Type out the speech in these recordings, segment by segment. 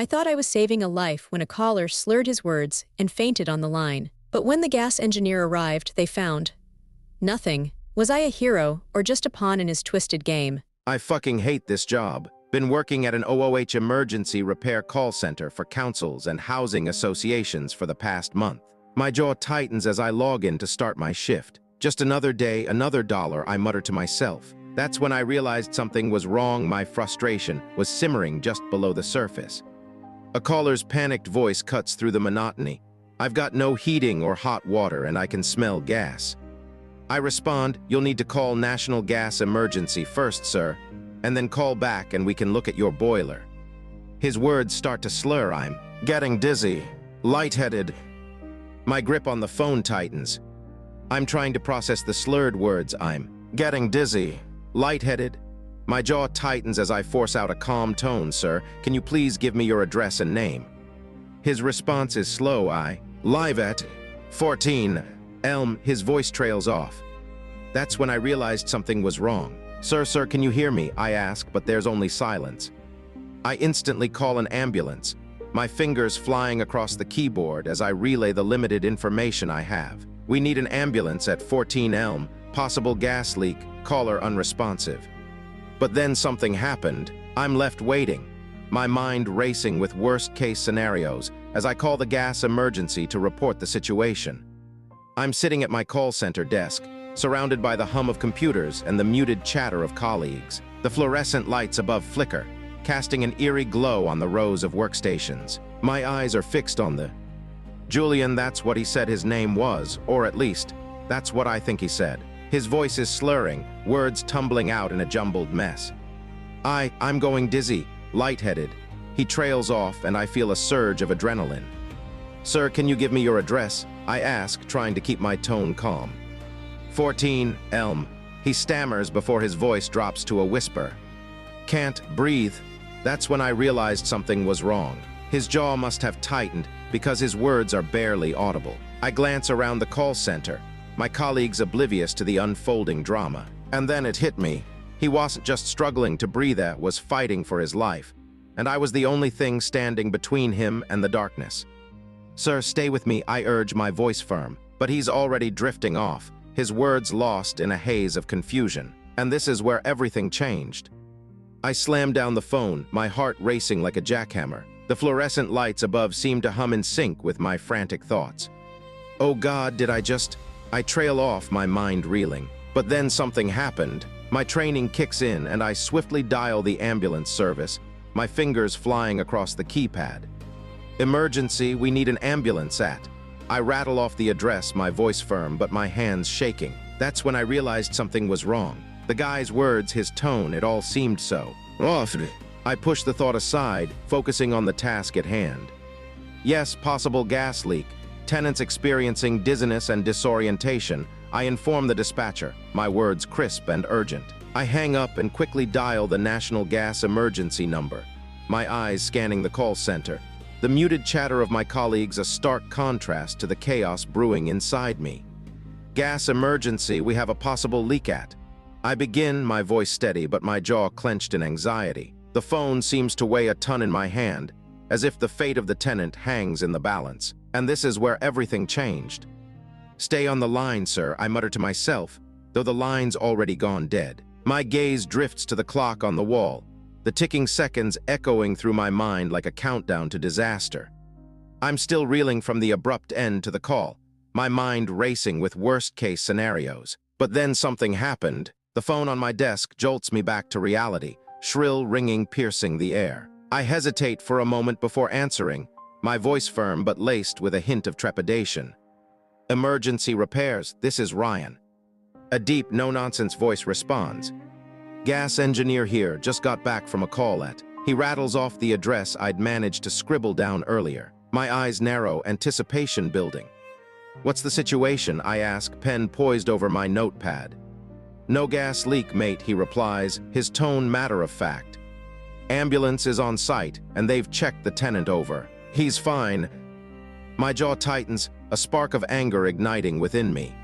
I thought I was saving a life when a caller slurred his words and fainted on the line. But when the gas engineer arrived, they found nothing. Was I a hero or just a pawn in his twisted game? I fucking hate this job. Been working at an OOH emergency repair call center for councils and housing associations for the past month. My jaw tightens as I log in to start my shift. Just another day, another dollar, I mutter to myself. That's when I realized something was wrong. My frustration was simmering just below the surface. A caller's panicked voice cuts through the monotony. I've got no heating or hot water and I can smell gas. I respond, "You'll need to call National Gas Emergency first, sir, and then call back and we can look at your boiler." His words start to slur. I'm getting dizzy, lightheaded. My grip on the phone tightens. I'm trying to process the slurred words. I'm getting dizzy, lightheaded. My jaw tightens as I force out a calm tone. "Sir, can you please give me your address and name?" His response is slow. I live at 14 Elm. His voice trails off. That's when I realized something was wrong. Sir, can you hear me?" I ask, but there's only silence. I instantly call an ambulance, my fingers flying across the keyboard as I relay the limited information I have. "We need an ambulance at 14 Elm, possible gas leak, caller unresponsive." But then something happened. I'm left waiting, my mind racing with worst-case scenarios as I call the gas emergency to report the situation. I'm sitting at my call center desk, surrounded by the hum of computers and the muted chatter of colleagues. The fluorescent lights above flicker, casting an eerie glow on the rows of workstations. My eyes are fixed on the Julian. That's what he said his name was, or at least, that's what I think he said. His voice is slurring, words tumbling out in a jumbled mess. I'm going dizzy, lightheaded. He trails off and I feel a surge of adrenaline. "Sir, can you give me your address?" I ask, trying to keep my tone calm. 14 Elm. He stammers before his voice drops to a whisper. "Can't breathe." That's when I realized something was wrong. His jaw must have tightened because his words are barely audible. I glance around the call center, my colleagues oblivious to the unfolding drama. And then it hit me. He wasn't just struggling to breathe, was fighting for his life. And I was the only thing standing between him and the darkness. "Sir, stay with me," I urge, my voice firm. But he's already drifting off, his words lost in a haze of confusion. And this is where everything changed. I slam down the phone, my heart racing like a jackhammer. The fluorescent lights above seem to hum in sync with my frantic thoughts. Oh God, did I trail off, my mind reeling. But then something happened. My training kicks in and I swiftly dial the ambulance service, my fingers flying across the keypad. "Emergency, we need an ambulance at." I rattle off the address, my voice firm but my hands shaking. That's when I realized something was wrong. The guy's words, his tone, it all seemed so off. I push the thought aside, focusing on the task at hand. "Yes, possible gas leak. Tenants experiencing dizziness and disorientation." I inform the dispatcher, my words crisp and urgent. I hang up and quickly dial the National Gas Emergency number, my eyes scanning the call center. The muted chatter of my colleagues a stark contrast to the chaos brewing inside me. "Gas emergency, we have a possible leak at." I begin, my voice steady but my jaw clenched in anxiety. The phone seems to weigh a ton in my hand, as if the fate of the tenant hangs in the balance. And this is where everything changed. "Stay on the line, sir," I mutter to myself, though the line's already gone dead. My gaze drifts to the clock on the wall, the ticking seconds echoing through my mind like a countdown to disaster. I'm still reeling from the abrupt end to the call, my mind racing with worst-case scenarios. But then something happened. The phone on my desk jolts me back to reality, shrill ringing piercing the air. I hesitate for a moment before answering, my voice firm but laced with a hint of trepidation. "Emergency repairs, this is Ryan." A deep, no-nonsense voice responds. "Gas engineer here, just got back from a call at." He rattles off the address I'd managed to scribble down earlier. My eyes narrow, anticipation building. "What's the situation?" I ask, pen poised over my notepad. "No gas leak, mate," he replies, his tone matter-of-fact. "Ambulance is on site, and they've checked the tenant over. He's fine." My jaw tightens, a spark of anger igniting within me.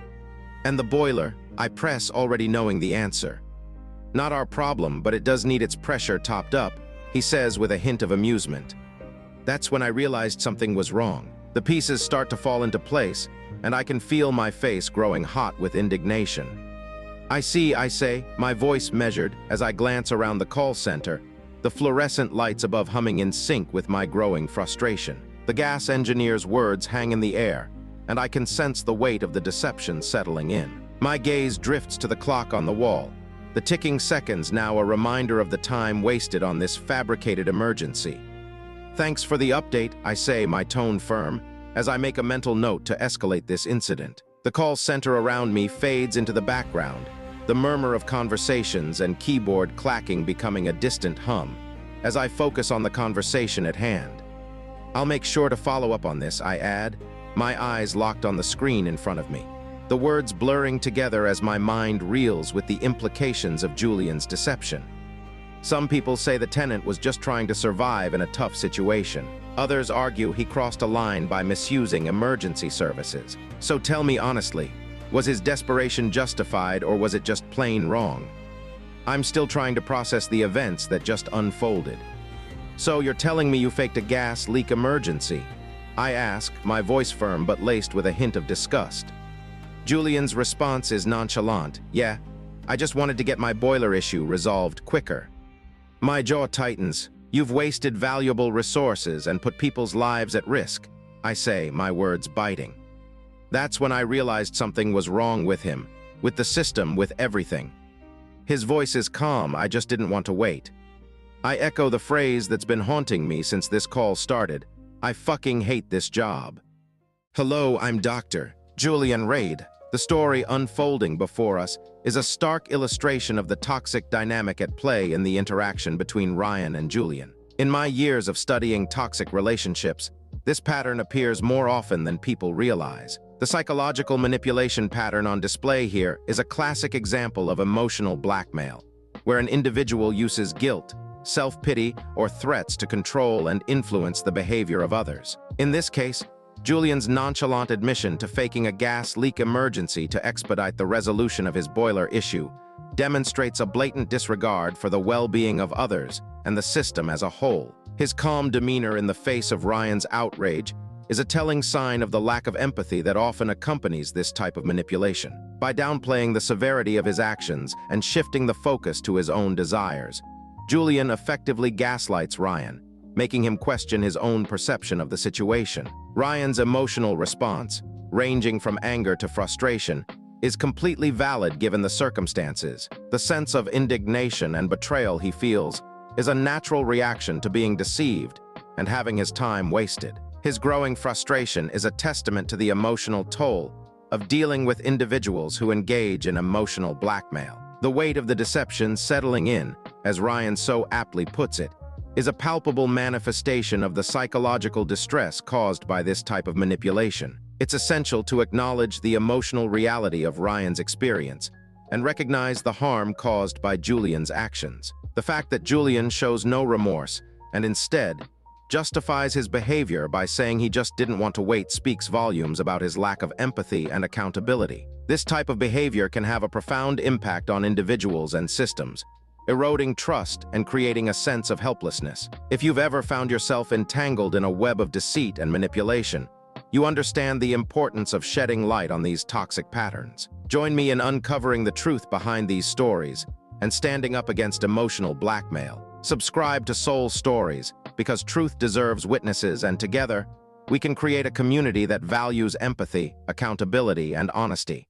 "And the boiler?" I press, already knowing the answer. "Not our problem, but it does need its pressure topped up," he says with a hint of amusement. That's when I realized something was wrong. The pieces start to fall into place, and I can feel my face growing hot with indignation. I say, my voice measured as I glance around the call center, the fluorescent lights above humming in sync with my growing frustration. The gas engineer's words hang in the air, and I can sense the weight of the deception settling in. My gaze drifts to the clock on the wall, the ticking seconds now a reminder of the time wasted on this fabricated emergency. Thanks for the update, I say, my tone firm, as I make a mental note to escalate this incident. The call center around me fades into the background, the murmur of conversations and keyboard clacking becoming a distant hum, as I focus on the conversation at hand. I'll make sure to follow up on this, I add, my eyes locked on the screen in front of me, the words blurring together as my mind reels with the implications of Julian's deception. Some people say the tenant was just trying to survive in a tough situation. Others argue he crossed a line by misusing emergency services. So tell me honestly, was his desperation justified or was it just plain wrong? I'm still trying to process the events that just unfolded. So you're telling me you faked a gas leak emergency? I ask, my voice firm but laced with a hint of disgust. Julian's response is nonchalant. Yeah, I just wanted to get my boiler issue resolved quicker. My jaw tightens. You've wasted valuable resources and put people's lives at risk, I say, my words biting. That's when I realized something was wrong with him, with the system, with everything. His voice is calm, I just didn't want to wait. I echo the phrase that's been haunting me since this call started. I fucking hate this job. Hello, I'm Dr. Julian Reed. The story unfolding before us is a stark illustration of the toxic dynamic at play in the interaction between Ryan and Julian. In my years of studying toxic relationships, this pattern appears more often than people realize. The psychological manipulation pattern on display here is a classic example of emotional blackmail, where an individual uses guilt, self-pity, or threats to control and influence the behavior of others. In this case, Julian's nonchalant admission to faking a gas leak emergency to expedite the resolution of his boiler issue demonstrates a blatant disregard for the well-being of others and the system as a whole. His calm demeanor in the face of Ryan's outrage is a telling sign of the lack of empathy that often accompanies this type of manipulation. By downplaying the severity of his actions and shifting the focus to his own desires, Julian effectively gaslights Ryan, making him question his own perception of the situation. Ryan's emotional response, ranging from anger to frustration, is completely valid given the circumstances. The sense of indignation and betrayal he feels is a natural reaction to being deceived and having his time wasted. His growing frustration is a testament to the emotional toll of dealing with individuals who engage in emotional blackmail. The weight of the deception settling in, as Ryan so aptly puts it, is a palpable manifestation of the psychological distress caused by this type of manipulation. It's essential to acknowledge the emotional reality of Ryan's experience and recognize the harm caused by Julian's actions. The fact that Julian shows no remorse and instead justifies his behavior by saying he just didn't want to wait speaks volumes about his lack of empathy and accountability. This type of behavior can have a profound impact on individuals and systems, eroding trust and creating a sense of helplessness. If you've ever found yourself entangled in a web of deceit and manipulation, you understand the importance of shedding light on these toxic patterns. Join me in uncovering the truth behind these stories and standing up against emotional blackmail. Subscribe to Soul Stories, because truth deserves witnesses, and together, we can create a community that values empathy, accountability, and honesty.